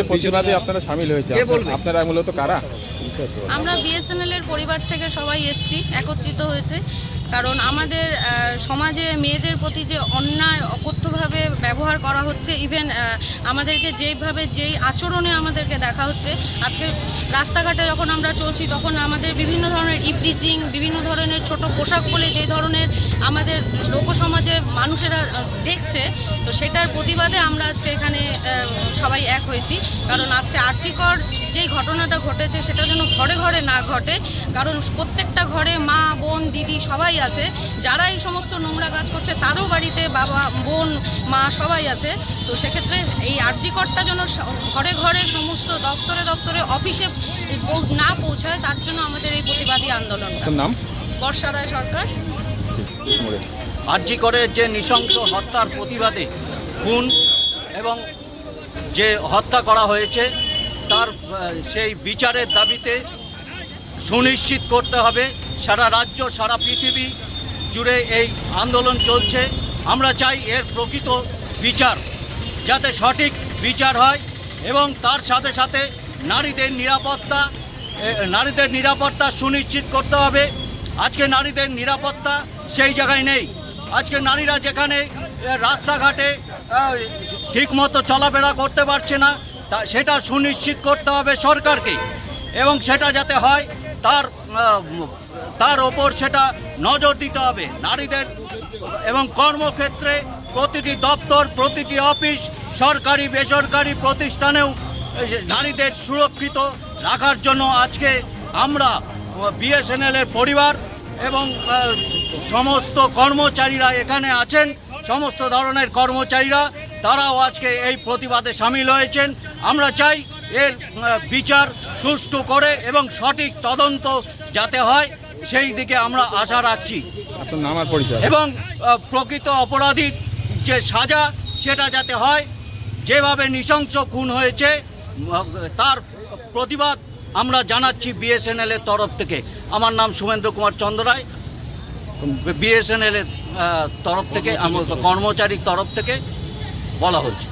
প্রতিবাদে আপনারা সামিল হয়েছে, আপনারা মূলত কারা? আমরা বিএসএনএল এর পরিবার থেকে সবাই এসেছি, একত্রিত হয়েছে। কারণ আমাদের সমাজে মেয়েদের প্রতি যে অন্যায় অকথ্যভাবে ব্যবহার করা হচ্ছে, ইভেন আমাদেরকে যেই আচরণে আমাদেরকে দেখা হচ্ছে, আজকে রাস্তাঘাটে যখন আমরা চলছি তখন আমাদের বিভিন্ন ধরনের ইভটিজিং, বিভিন্ন ধরনের ছোট পোশাক বলে যে ধরনের আমাদের লোকসমাজে মানুষেরা দেখছে, তো সেটার প্রতিবাদে আমরা আজকে এখানে সবাই এক হয়েছি। কারণ আজকে আর্যিকর যেই ঘটনাটা ঘটেছে সেটা যেন ঘরে ঘরে না ঘটে, কারণ প্রত্যেকটা ঘরে মা, বোন, দিদি সবাই আছে। যারা এই সমস্ত নোংরা কাজ করছে তারও বাড়িতে বাবা, বোন, মা সবাই আছে। তো সেক্ষেত্রে এই আর্যিকরটা যেন ঘরে ঘরে সমস্ত দপ্তরে দপ্তরে অফিসে না পৌঁছায়, তার জন্য আমাদের এই প্রতিবাদী আন্দোলন। নাম বর্ষা রায় সরকার। আর্যিকরের যে নৃশংস হত্যার প্রতিবাদে খুন এবং যে হত্যা করা হয়েছে তার সেই বিচারের দাবিতে সুনিশ্চিত করতে হবে। সারা রাজ্য, সারা পৃথিবী জুড়ে এই আন্দোলন চলছে। আমরা চাই এর প্রকৃত বিচার, যাতে সঠিক বিচার হয় এবং তার সাথে সাথে নারীদের নিরাপত্তা সুনিশ্চিত করতে হবে। আজকে নারীদের নিরাপত্তা সেই জায়গায় নেই। আজকে নারীরা যেখানে রাস্তাঘাটে ঠিকমতো চলাফেরা করতে পারছে না, সেটা সুনিশ্চিত করতে হবে সরকারকে, এবং সেটা যাতে হয় তার ওপর সেটা নজর দিতে হবে। নারীদের এবং কর্মক্ষেত্রে প্রতিটি দপ্তর, প্রতিটি অফিস, সরকারি বেসরকারি প্রতিষ্ঠানেও নারীদের সুরক্ষিত রাখার জন্য আজকে আমরা বিএসএনএল এর পরিবার এবং সমস্ত কর্মচারীরা এখানে আছেন, সমস্ত ধরনের কর্মচারীরা তারাও আজকে এই প্রতিবাদে সামিল হয়েছেন। আমরা চাই এর বিচার সুষ্ঠু করে এবং সঠিক তদন্ত যাতে হয়, সেই দিকে আমরা আশা রাখছি। আপনার নাম আর পরিচয়? এবং প্রকৃত অপরাধীর যে সাজা সেটা যাতে হয়। যেভাবে নৃশংস খুন হয়েছে তার প্রতিবাদ আমরা জানাচ্ছি বিএসএনএল এর তরফ থেকে। আমার নাম শুভেন্দ্র কুমার চন্দ্র রায়, বিএসএনএল এর তরফ থেকে, কর্মচারীর তরফ থেকে বলা হচ্ছে।